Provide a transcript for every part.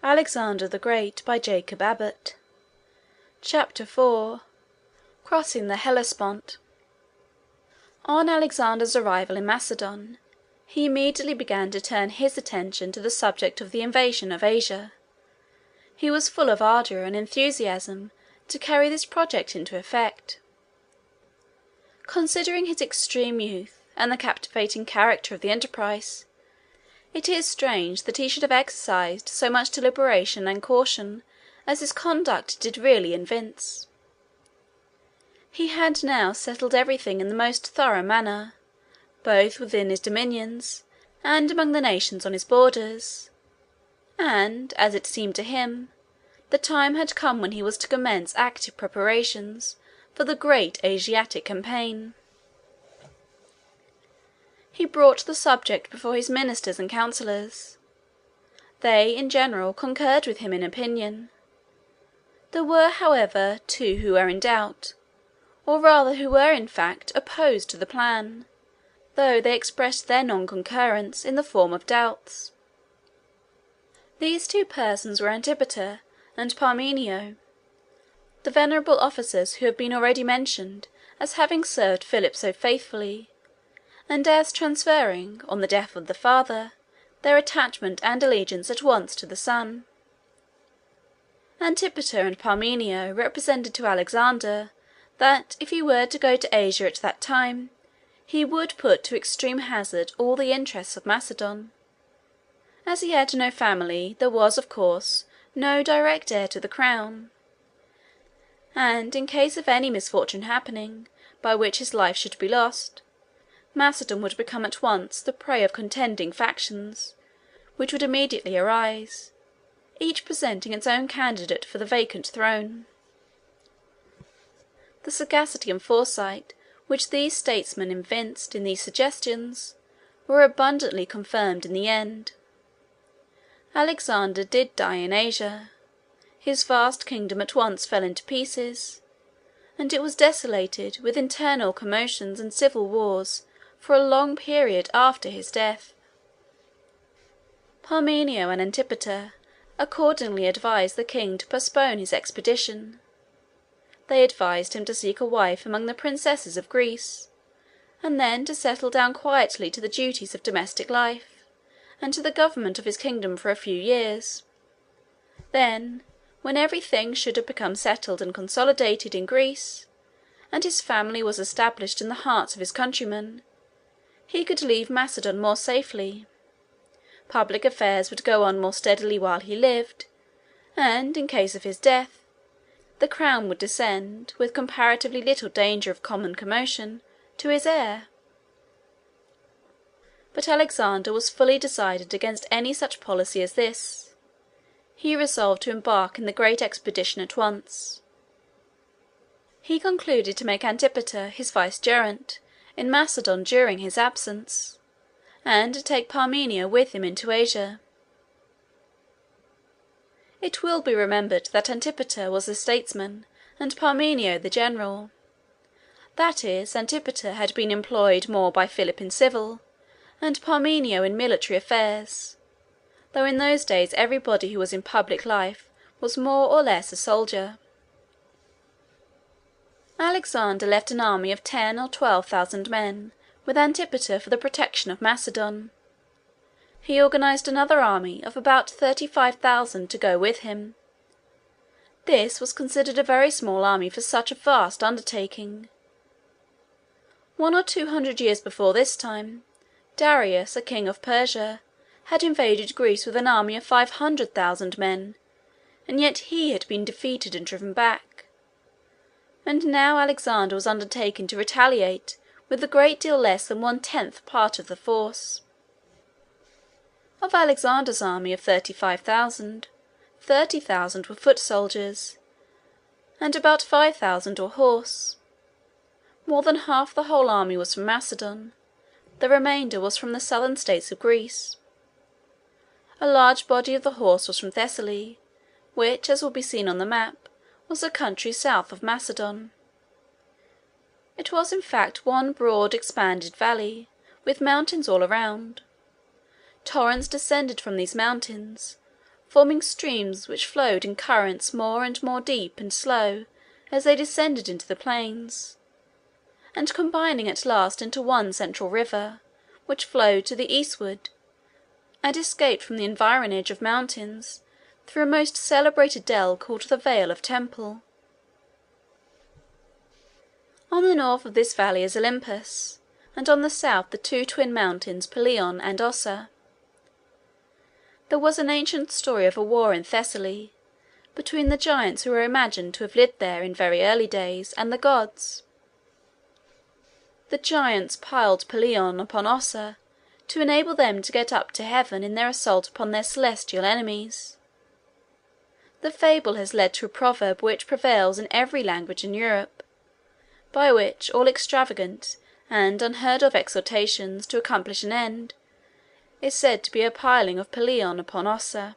Alexander the Great by Jacob Abbott. Chapter 4. Crossing the Hellespont. On Alexander's arrival in Macedon, he immediately began to turn his attention to the subject of the invasion of Asia. He was full of ardour and enthusiasm to carry this project into effect. Considering his extreme youth and the captivating character of the enterprise, it is strange that he should have exercised so much deliberation and caution as his conduct did really evince. He had now settled everything in the most thorough manner, both within his dominions and among the nations on his borders, and, as it seemed to him, the time had come when he was to commence active preparations for the great Asiatic campaign. He brought the subject before his ministers and councillors. They, in general, concurred with him in opinion. There were, however, two who were in doubt, or rather who were, in fact, opposed to the plan, though they expressed their non-concurrence in the form of doubts. These two persons were Antipater and Parmenio, the venerable officers who have been already mentioned as having served Philip so faithfully, and as transferring, on the death of the father, their attachment and allegiance at once to the son. Antipater and Parmenio represented to Alexander that if he were to go to Asia at that time, he would put to extreme hazard all the interests of Macedon. As he had no family, there was, of course, no direct heir to the crown, and in case of any misfortune happening, by which his life should be lost, Macedon would become at once the prey of contending factions, which would immediately arise, each presenting its own candidate for the vacant throne. The sagacity and foresight which these statesmen evinced in these suggestions were abundantly confirmed in the end. Alexander did die in Asia. His vast kingdom at once fell into pieces, and it was desolated with internal commotions and civil wars for a long period after his death. Parmenio and Antipater accordingly advised the king to postpone his expedition. They advised him to seek a wife among the princesses of Greece, and then to settle down quietly to the duties of domestic life and to the government of his kingdom for a few years. Then, when everything should have become settled and consolidated in Greece, and his family was established in the hearts of his countrymen, he could leave Macedon more safely. Public affairs would go on more steadily while he lived, and, in case of his death, the crown would descend, with comparatively little danger of common commotion, to his heir. But Alexander was fully decided against any such policy as this. He resolved to embark in the great expedition at once. He concluded to make Antipater his vicegerent in Macedon during his absence, and to take Parmenio with him into Asia. It will be remembered that Antipater was the statesman and Parmenio the general. That is, Antipater had been employed more by Philip in civil, and Parmenio in military affairs, though in those days everybody who was in public life was more or less a soldier. Alexander left an army of 10,000 or 12,000 men with Antipater for the protection of Macedon. He organized another army of about 35,000 to go with him. This was considered a very small army for such a vast undertaking. 100 or 200 years before this time, Darius, a king of Persia, had invaded Greece with an army of 500,000 men, and yet he had been defeated and driven back. And now Alexander was undertaking to retaliate with a great deal less than 1/10 part of the force. Of Alexander's army of 35,000, 30,000 were foot soldiers, and about 5,000 were horse. More than half the whole army was from Macedon, the remainder was from the southern states of Greece. A large body of the horse was from Thessaly, which, as will be seen on the map, was a country south of Macedon. It was in fact one broad expanded valley, with mountains all around. Torrents descended from these mountains, forming streams which flowed in currents more and more deep and slow as they descended into the plains, and combining at last into one central river, which flowed to the eastward, and escaped from the environage of mountains through a most celebrated dell called the Vale of Temple. On the north of this valley is Olympus, and on the south the two twin mountains Pelion and Ossa. There was an ancient story of a war in Thessaly, between the giants who were imagined to have lived there in very early days, and the gods. The giants piled Pelion upon Ossa to enable them to get up to heaven in their assault upon their celestial enemies. The fable has led to a proverb which prevails in every language in Europe, by which all extravagant and unheard of exhortations to accomplish an end is said to be a piling of Pelion upon Ossa.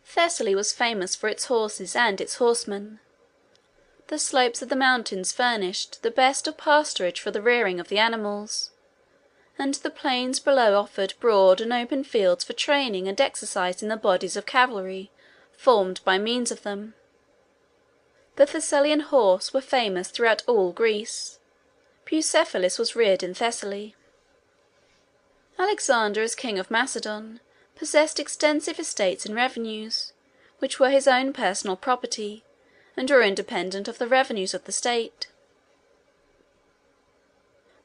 Thessaly was famous for its horses and its horsemen. The slopes of the mountains furnished the best of pasturage for the rearing of the animals, and the plains below offered broad and open fields for training and exercising the bodies of cavalry formed by means of them. The Thessalian horse were famous throughout all Greece. Bucephalus was reared in Thessaly. Alexander, as king of Macedon, possessed extensive estates and revenues, which were his own personal property, and were independent of the revenues of the state.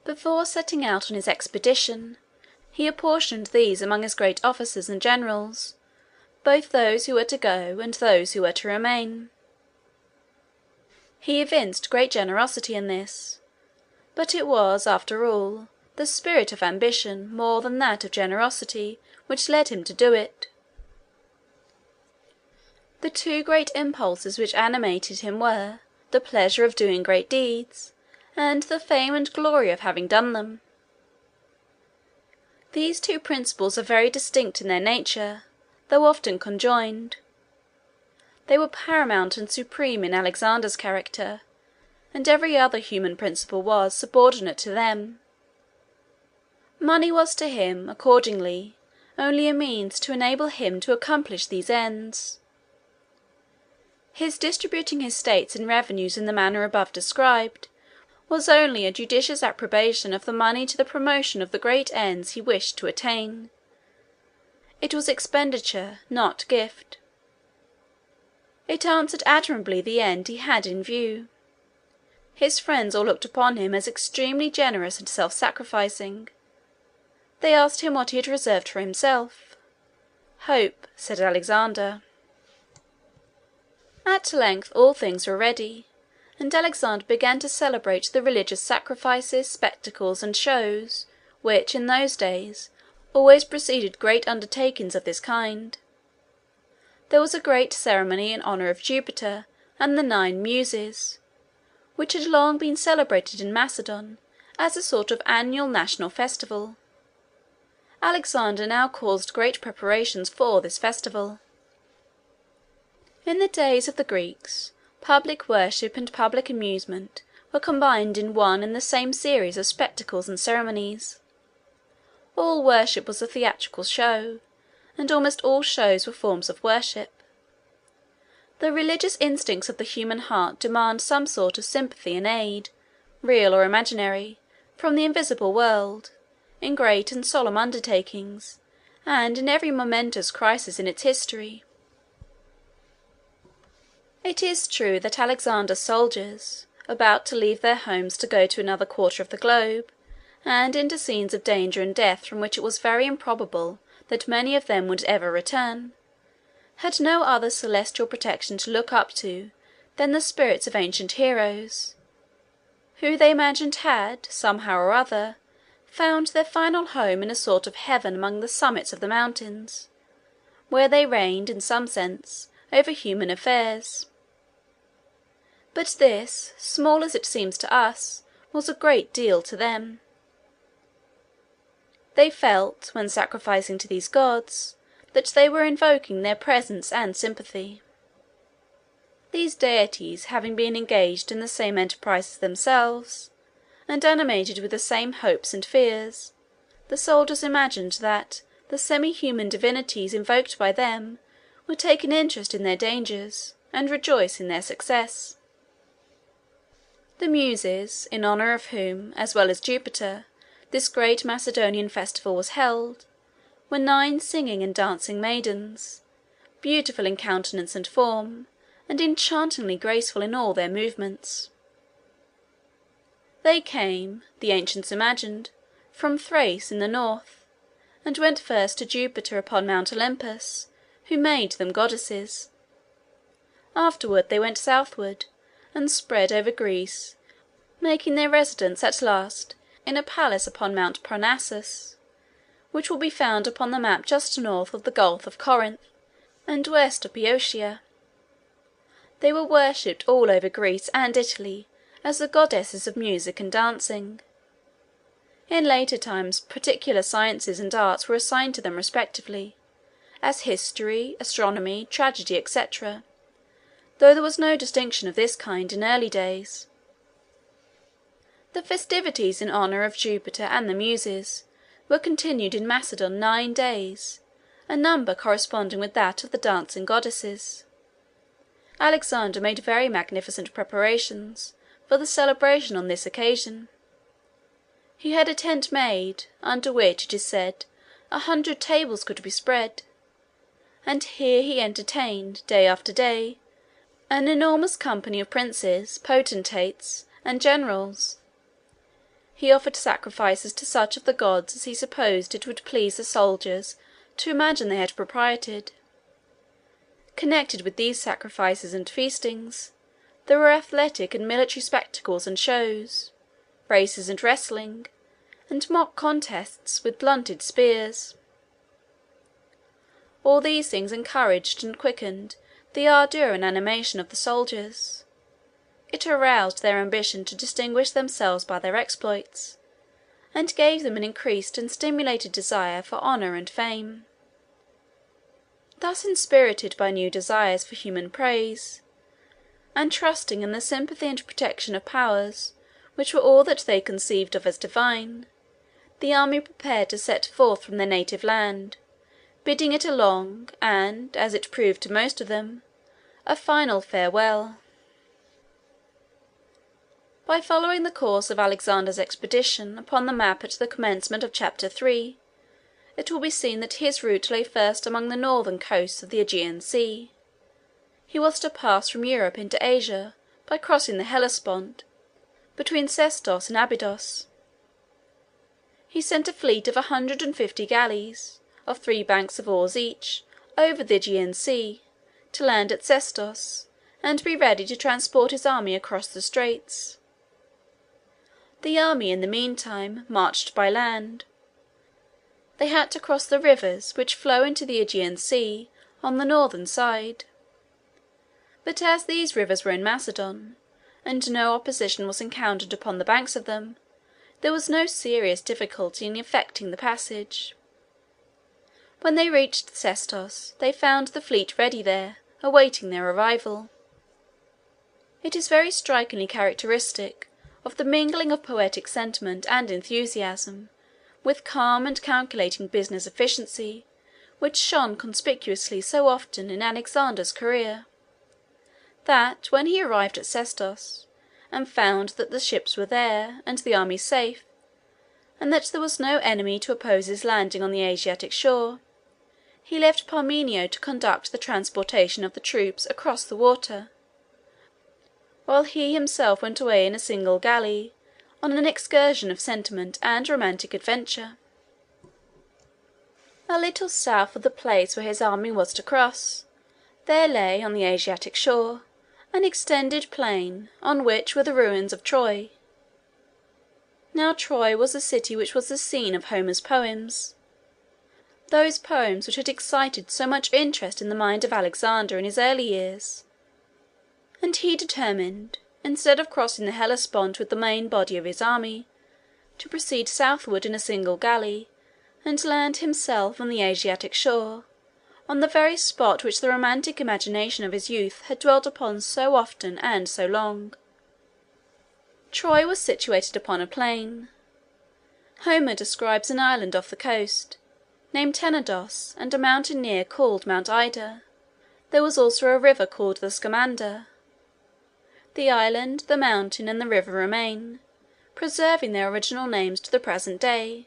Before setting out on his expedition, he apportioned these among his great officers and generals, both those who were to go and those who were to remain. He evinced great generosity in this, but it was, after all, the spirit of ambition more than that of generosity which led him to do it. The two great impulses which animated him were the pleasure of doing great deeds, and the fame and glory of having done them. These two principles are very distinct in their nature, though often conjoined. They were paramount and supreme in Alexander's character, and every other human principle was subordinate to them. Money was to him, accordingly, only a means to enable him to accomplish these ends. His distributing his states and revenues in the manner above described was only a judicious appropriation of the money to the promotion of the great ends he wished to attain. It was expenditure, not gift. It answered admirably the end he had in view. His friends all looked upon him as extremely generous and self-sacrificing. They asked him what he had reserved for himself. "Hope," said Alexander. At length all things were ready, and Alexander began to celebrate the religious sacrifices, spectacles, and shows, which, in those days, always preceded great undertakings of this kind. There was a great ceremony in honour of Jupiter and the 9 Muses, which had long been celebrated in Macedon as a sort of annual national festival. Alexander now caused great preparations for this festival. In the days of the Greeks, public worship and public amusement were combined in one and the same series of spectacles and ceremonies. All worship was a theatrical show, and almost all shows were forms of worship. The religious instincts of the human heart demand some sort of sympathy and aid, real or imaginary, from the invisible world, in great and solemn undertakings, and in every momentous crisis in its history. It is true that Alexander's soldiers, about to leave their homes to go to another quarter of the globe, and into scenes of danger and death from which it was very improbable that many of them would ever return, had no other celestial protection to look up to than the spirits of ancient heroes, who they imagined had, somehow or other, found their final home in a sort of heaven among the summits of the mountains, where they reigned, in some sense, over human affairs. But this, small as it seems to us, was a great deal to them. They felt, when sacrificing to these gods, that they were invoking their presence and sympathy. These deities having been engaged in the same enterprise as themselves, and animated with the same hopes and fears, the soldiers imagined that, the semi-human divinities invoked by them would take an interest in their dangers, and rejoice in their success. The Muses, in honour of whom, as well as Jupiter, this great Macedonian festival was held, were 9 singing and dancing maidens, beautiful in countenance and form, and enchantingly graceful in all their movements. They came, the ancients imagined, from Thrace in the north, and went first to Jupiter upon Mount Olympus, who made them goddesses. Afterward they went southward, and spread over Greece, making their residence at last in a palace upon Mount Parnassus, which will be found upon the map just north of the Gulf of Corinth, and west of Boeotia. They were worshipped all over Greece and Italy as the goddesses of music and dancing. In later times particular sciences and arts were assigned to them respectively, as history, astronomy, tragedy, etc., though there was no distinction of this kind in early days. The festivities in honour of Jupiter and the Muses were continued in Macedon 9 days, a number corresponding with that of the dancing goddesses. Alexander made very magnificent preparations for the celebration on this occasion. He had a tent made, under which, it is said, 100 tables could be spread, and here he entertained, day after day, an enormous company of princes, potentates, and generals. He offered sacrifices to such of the gods as he supposed it would please the soldiers to imagine they had propriated. Connected with these sacrifices and feastings, there were athletic and military spectacles and shows, races and wrestling, and mock contests with blunted spears. All these things encouraged and quickened the ardour and animation of the soldiers. It aroused their ambition to distinguish themselves by their exploits, and gave them an increased and stimulated desire for honour and fame. Thus inspirited by new desires for human praise, and trusting in the sympathy and protection of powers which were all that they conceived of as divine, the army prepared to set forth from their native land, bidding it a long, and, as it proved to most of them, a final farewell. By following the course of Alexander's expedition upon the map at the commencement of Chapter 3, it will be seen that his route lay first among the northern coasts of the Aegean Sea. He was to pass from Europe into Asia by crossing the Hellespont, between Sestos and Abydos. He sent a fleet of 150 galleys, of 3 banks of oars each, over the Aegean Sea, to land at Sestos, and be ready to transport his army across the straits. The army, in the meantime, marched by land. They had to cross the rivers which flow into the Aegean Sea on the northern side. But as these rivers were in Macedon, and no opposition was encountered upon the banks of them, there was no serious difficulty in effecting the passage. When they reached Sestos, they found the fleet ready there, awaiting their arrival. It is very strikingly characteristic of the mingling of poetic sentiment and enthusiasm with calm and calculating business efficiency which shone conspicuously so often in Alexander's career, that when he arrived at Sestos, and found that the ships were there and the army safe, and that there was no enemy to oppose his landing on the Asiatic shore, he left Parmenio to conduct the transportation of the troops across the water, while he himself went away in a single galley on an excursion of sentiment and romantic adventure. A little south of the place where his army was to cross, there lay, on the Asiatic shore, an extended plain, on which were the ruins of Troy. Now Troy was a city which was the scene of Homer's poems, those poems which had excited so much interest in the mind of Alexander in his early years, and he determined, instead of crossing the Hellespont with the main body of his army, to proceed southward in a single galley, and land himself on the Asiatic shore, on the very spot which the romantic imagination of his youth had dwelt upon so often and so long. Troy was situated upon a plain. Homer describes an island off the coast, named Tenedos, and a mountain near called Mount Ida. There was also a river called the Scamander. The island, the mountain, and the river remain, preserving their original names to the present day,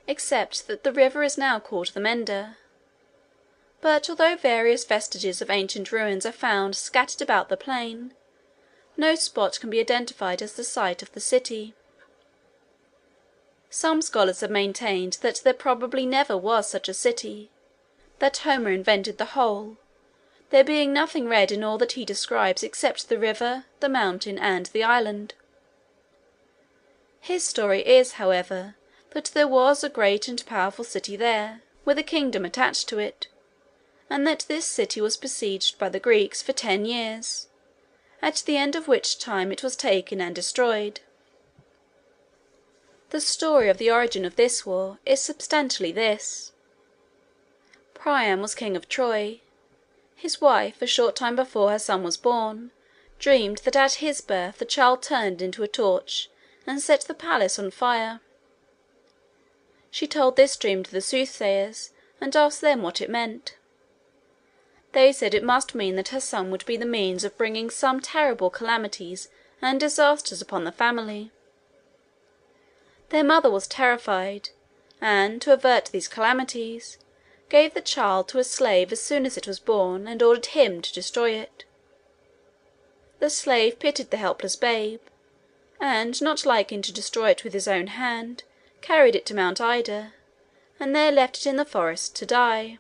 except that the river is now called the Mender. But although various vestiges of ancient ruins are found scattered about the plain, no spot can be identified as the site of the city. Some scholars have maintained that there probably never was such a city, that Homer invented the whole, there being nothing read in all that he describes except the river, the mountain, and the island. His story is, however, that there was a great and powerful city there, with a kingdom attached to it, and that this city was besieged by the Greeks for 10 years, at the end of which time it was taken and destroyed. The story of the origin of this war is substantially this. Priam was king of Troy. His wife, a short time before her son was born, dreamed that at his birth the child turned into a torch and set the palace on fire. She told this dream to the soothsayers and asked them what it meant. They said it must mean that her son would be the means of bringing some terrible calamities and disasters upon the family. Their mother was terrified, and, to avert these calamities, gave the child to a slave as soon as it was born, and ordered him to destroy it. The slave pitied the helpless babe, and, not liking to destroy it with his own hand, carried it to Mount Ida, and there left it in the forest to die.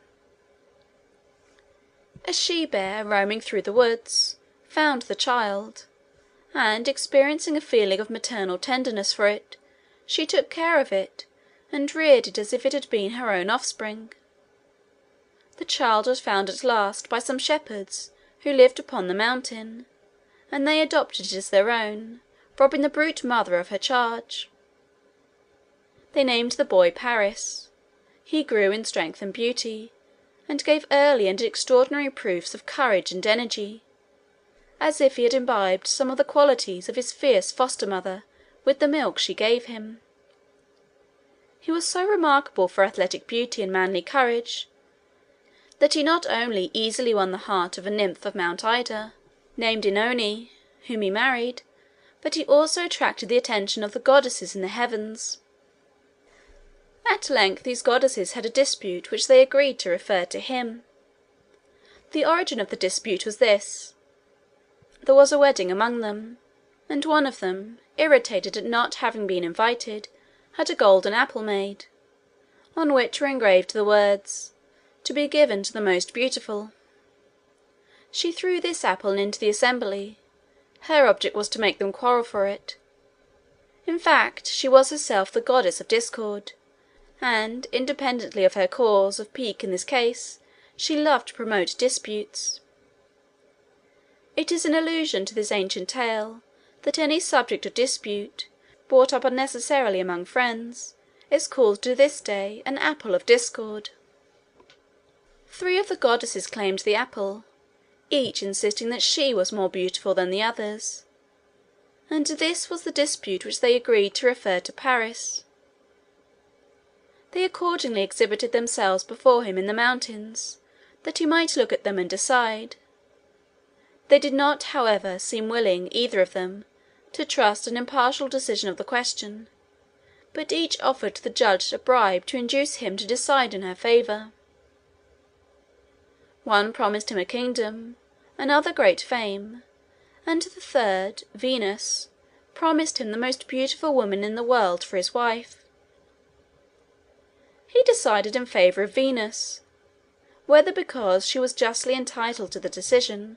A she-bear, roaming through the woods, found the child, and, experiencing a feeling of maternal tenderness for it, she took care of it, and reared it as if it had been her own offspring. The child was found at last by some shepherds who lived upon the mountain, and they adopted it as their own, robbing the brute mother of her charge. They named the boy Paris. He grew in strength and beauty, and gave early and extraordinary proofs of courage and energy, as if he had imbibed some of the qualities of his fierce foster-mother with the milk she gave him. He was so remarkable for athletic beauty and manly courage, that he not only easily won the heart of a nymph of Mount Ida, named Oenone, whom he married, but he also attracted the attention of the goddesses in the heavens. At length these goddesses had a dispute which they agreed to refer to him. The origin of the dispute was this. There was a wedding among them, and one of them, irritated at not having been invited, had a golden apple made, on which were engraved the words, "To be given to the most beautiful." She threw this apple into the assembly. Her object was to make them quarrel for it. In fact, she was herself the goddess of discord, and, independently of her cause of pique in this case, she loved to promote disputes. It is an allusion to this ancient tale that any subject of dispute, brought up unnecessarily among friends, is called to this day an apple of discord. 3 of the goddesses claimed the apple, each insisting that she was more beautiful than the others, and this was the dispute which they agreed to refer to Paris. They accordingly exhibited themselves before him in the mountains, that he might look at them and decide. They did not, however, seem willing, either of them, to trust an impartial decision of the question, but each offered the judge a bribe to induce him to decide in her favour. One promised him a kingdom, another great fame, and the third, Venus, promised him the most beautiful woman in the world for his wife. He decided in favour of Venus, whether because she was justly entitled to the decision,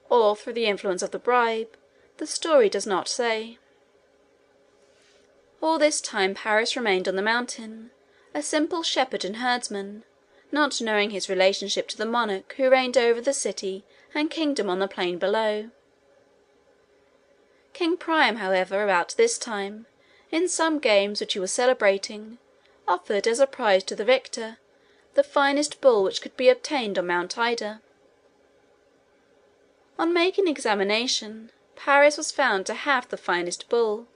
or through the influence of the bribe, the story does not say. All this time Paris remained on the mountain, a simple shepherd and herdsman, not knowing his relationship to the monarch who reigned over the city and kingdom on the plain below. King Priam, however, about this time, in some games which he was celebrating, offered as a prize to the victor the finest bull which could be obtained on Mount Ida. On making examination, Paris was found to have the finest bull,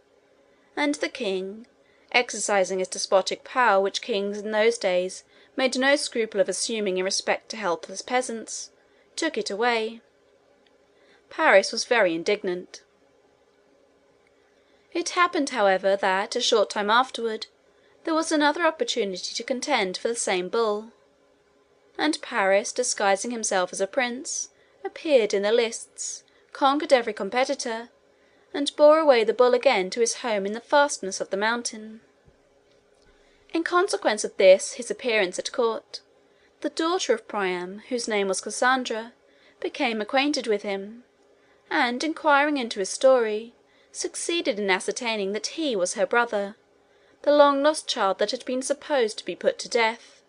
and the king, exercising his despotic power which kings in those days made no scruple of assuming in respect to helpless peasants, took it away. Paris was very indignant. It happened, however, that, a short time afterward, there was another opportunity to contend for the same bull, and Paris, disguising himself as a prince, appeared in the lists, conquered every competitor, and bore away the bull again to his home in the fastness of the mountain. In consequence of this his appearance at court, the daughter of Priam, whose name was Cassandra, became acquainted with him, and, inquiring into his story, succeeded in ascertaining that he was her brother, the long-lost child that had been supposed to be put to death.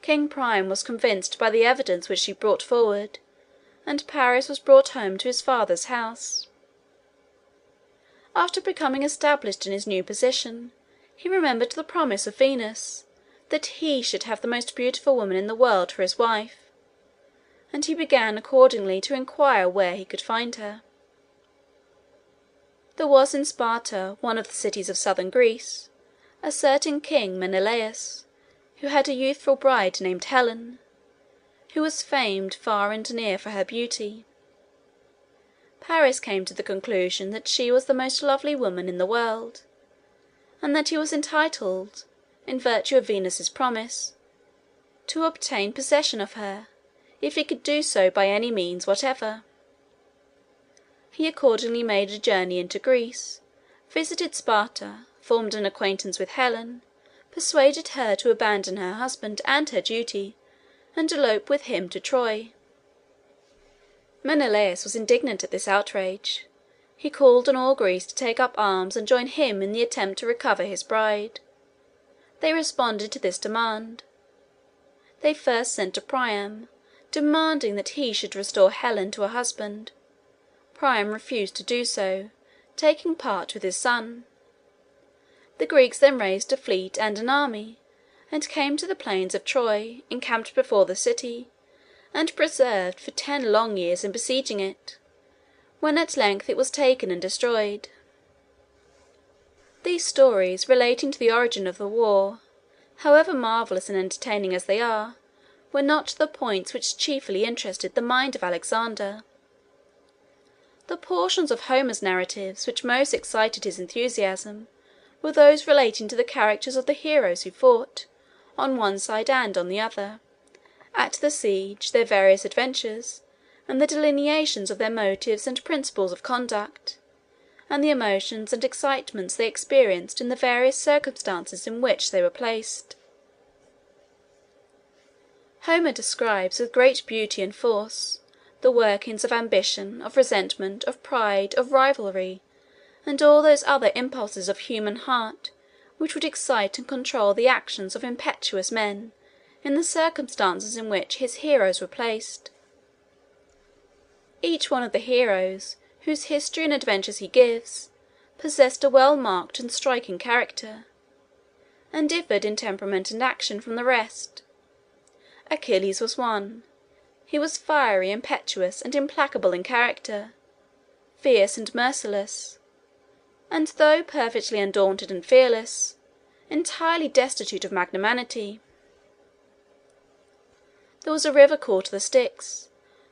King Priam was convinced by the evidence which she brought forward, and Paris was brought home to his father's house. After becoming established in his new position, he remembered the promise of Venus, that he should have the most beautiful woman in the world for his wife, and he began accordingly to inquire where he could find her. There was in Sparta, one of the cities of southern Greece, a certain king Menelaus, who had a youthful bride named Helen, who was famed far and near for her beauty. Paris came to the conclusion that she was the most lovely woman in the world, and that he was entitled, in virtue of Venus's promise, to obtain possession of her, if he could do so by any means whatever. He accordingly made a journey into Greece, visited Sparta, formed an acquaintance with Helen, persuaded her to abandon her husband and her duty, and elope with him to Troy. Menelaus was indignant at this outrage. He called on all Greece to take up arms and join him in the attempt to recover his bride. They responded to this demand. They first sent to Priam, demanding that he should restore Helen to her husband. Priam refused to do so, taking part with his son. The Greeks then raised a fleet and an army, and came to the plains of Troy, encamped before the city, and persevered for 10 long years in besieging it, when at length it was taken and destroyed. These stories relating to the origin of the war, however marvellous and entertaining as they are, were not the points which chiefly interested the mind of Alexander. The portions of Homer's narratives which most excited his enthusiasm were those relating to the characters of the heroes who fought, on one side and on the other, at the siege, their various adventures, and the delineations of their motives and principles of conduct, and the emotions and excitements they experienced in the various circumstances in which they were placed. Homer describes with great beauty and force the workings of ambition, of resentment, of pride, of rivalry, and all those other impulses of human heart which would excite and control the actions of impetuous men in the circumstances in which his heroes were placed. Each one of the heroes, whose history and adventures he gives, possessed a well-marked and striking character, and differed in temperament and action from the rest. Achilles was one. He was fiery, impetuous, and implacable in character, fierce and merciless, and though perfectly undaunted and fearless, entirely destitute of magnanimity. There was a river called the Styx,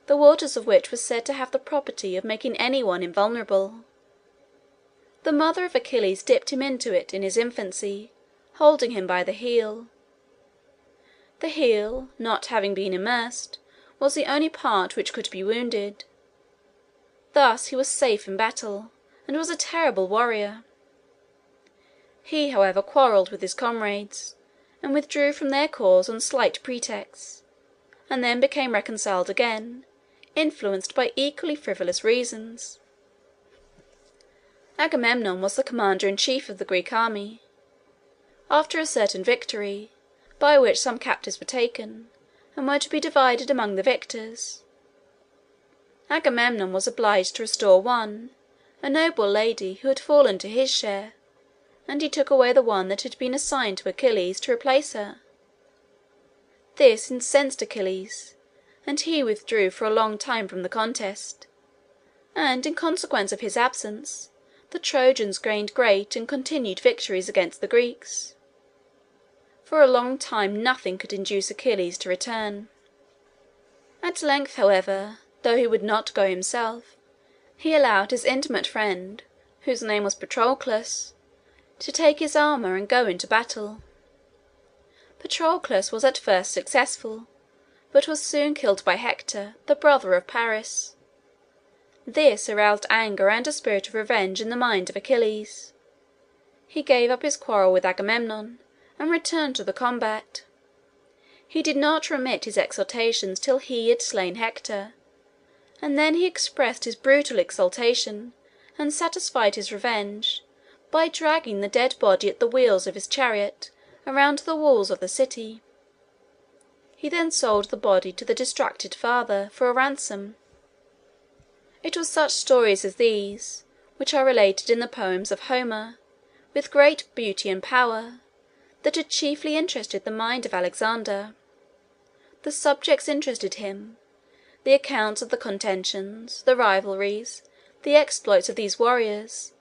the waters of which were said to have the property of making any one invulnerable. The mother of Achilles dipped him into it in his infancy, holding him by the heel. The heel, not having been immersed, was the only part which could be wounded. Thus he was safe in battle, and was a terrible warrior. He, however, quarrelled with his comrades, and withdrew from their cause on slight pretexts, and then became reconciled again, influenced by equally frivolous reasons. Agamemnon was the commander-in-chief of the Greek army. After a certain victory, by which some captives were taken, and were to be divided among the victors, Agamemnon was obliged to restore one, a noble lady who had fallen to his share, and he took away the one that had been assigned to Achilles to replace her. This incensed Achilles, and he withdrew for a long time from the contest, and in consequence of his absence, the Trojans gained great and continued victories against the Greeks. For a long time nothing could induce Achilles to return. At length, however, though he would not go himself, he allowed his intimate friend, whose name was Patroclus, to take his armour and go into battle. Patroclus was at first successful, but was soon killed by Hector, the brother of Paris. This aroused anger and a spirit of revenge in the mind of Achilles. He gave up his quarrel with Agamemnon, and returned to the combat. He did not remit his exhortations till he had slain Hector, and then he expressed his brutal exultation, and satisfied his revenge, by dragging the dead body at the wheels of his chariot around the walls of the city. He then sold the body to the distracted father for a ransom. It was such stories as these, which are related in the poems of Homer, with great beauty and power, that had chiefly interested the mind of Alexander. The subjects interested him, the accounts of the contentions, the rivalries, the exploits of these warriors,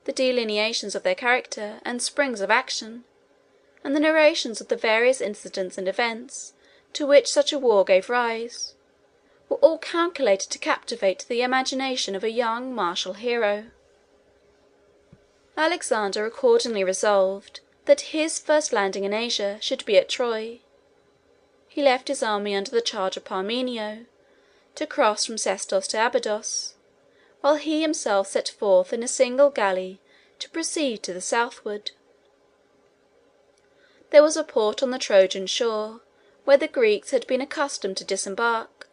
the delineations of their character and springs of action, and the narrations of the various incidents and events to which such a war gave rise, were all calculated to captivate the imagination of a young martial hero. Alexander accordingly resolved that his first landing in Asia should be at Troy. He left his army under the charge of Parmenio, to cross from Sestos to Abydos, while he himself set forth in a single galley to proceed to the southward. There was a port on the Trojan shore, where the Greeks had been accustomed to disembark,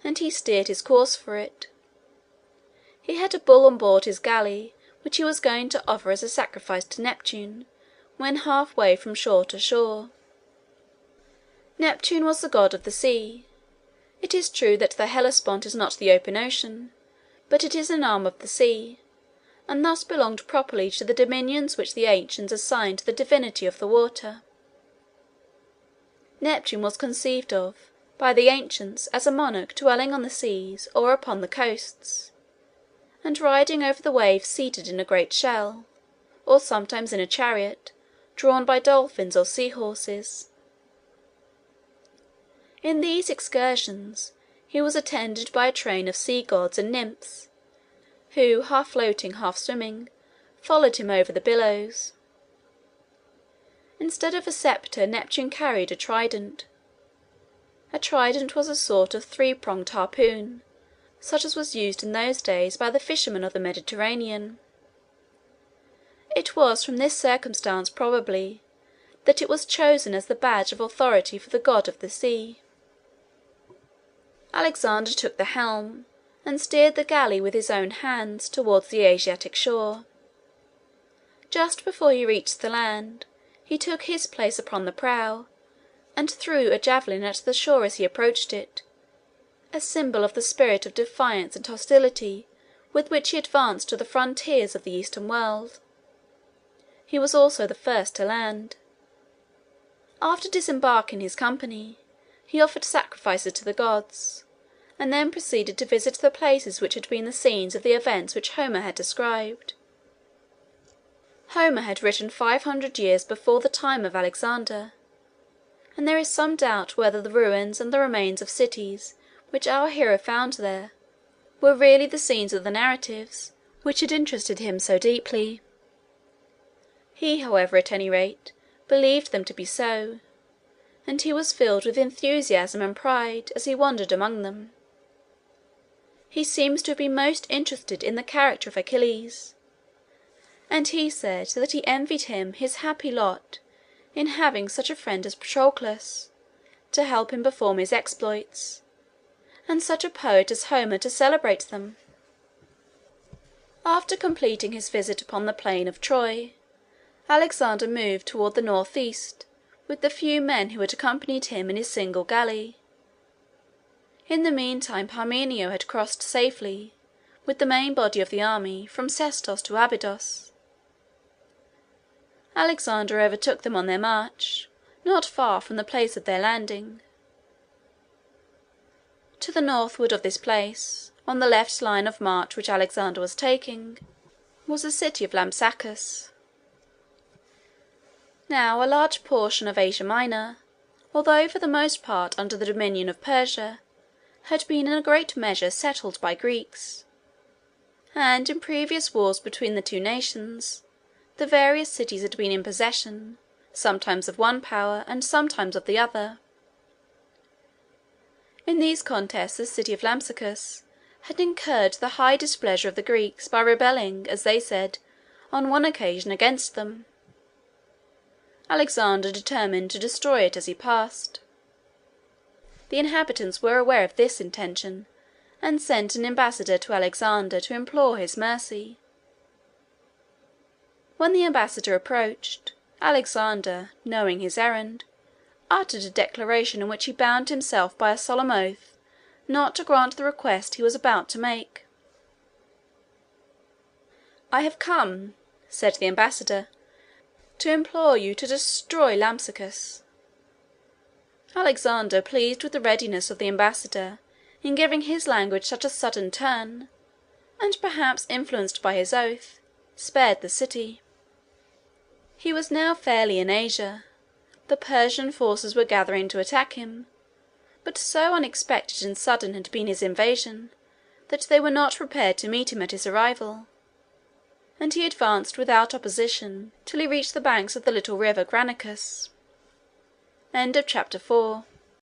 and he steered his course for it. He had a bull on board his galley, which he was going to offer as a sacrifice to Neptune, when half-way from shore to shore. Neptune was the god of the sea. It is true that the Hellespont is not the open ocean, but it is an arm of the sea, and thus belonged properly to the dominions which the ancients assigned to the divinity of the water. Neptune was conceived of by the ancients as a monarch dwelling on the seas or upon the coasts, and riding over the waves seated in a great shell, or sometimes in a chariot, drawn by dolphins or sea-horses. In these excursions he was attended by a train of sea-gods and nymphs, who, half floating, half swimming, followed him over the billows. Instead of a sceptre, Neptune carried a trident. A trident was a sort of three-pronged harpoon, such as was used in those days by the fishermen of the Mediterranean. It was from this circumstance, probably, that it was chosen as the badge of authority for the god of the sea. Alexander took the helm, and steered the galley with his own hands towards the Asiatic shore. Just before he reached the land, he took his place upon the prow, and threw a javelin at the shore as he approached it, a symbol of the spirit of defiance and hostility with which he advanced to the frontiers of the Eastern world. He was also the first to land. After disembarking his company, he offered sacrifices to the gods, and then proceeded to visit the places which had been the scenes of the events which Homer had described. Homer had written 500 years before the time of Alexander, and there is some doubt whether the ruins and the remains of cities which our hero found there were really the scenes of the narratives which had interested him so deeply. He, however, at any rate, believed them to be so, and he was filled with enthusiasm and pride as he wandered among them. He seems to have been most interested in the character of Achilles, and he said that he envied him his happy lot in having such a friend as Patroclus to help him perform his exploits, and such a poet as Homer to celebrate them. After completing his visit upon the plain of Troy, Alexander moved toward the northeast with the few men who had accompanied him in his single galley. In the meantime Parmenio had crossed safely, with the main body of the army, from Sestos to Abydos. Alexander overtook them on their march, not far from the place of their landing. To the northward of this place, on the left line of march which Alexander was taking, was the city of Lampsacus. Now a large portion of Asia Minor, although for the most part under the dominion of Persia, had been in a great measure settled by Greeks, and in previous wars between the two nations, the various cities had been in possession, sometimes of one power and sometimes of the other. In these contests the city of Lampsacus had incurred the high displeasure of the Greeks by rebelling, as they said, on one occasion against them. Alexander determined to destroy it as he passed. The inhabitants were aware of this intention, and sent an ambassador to Alexander to implore his mercy. When the ambassador approached, Alexander, knowing his errand, uttered a declaration in which he bound himself by a solemn oath not to grant the request he was about to make. "I have come," said the ambassador, "to implore you to destroy Lampsacus." Alexander, pleased with the readiness of the ambassador in giving his language such a sudden turn, and perhaps influenced by his oath, spared the city. He was now fairly in Asia. The Persian forces were gathering to attack him, but so unexpected and sudden had been his invasion that they were not prepared to meet him at his arrival, and he advanced without opposition till he reached the banks of the little river Granicus. Chapter 5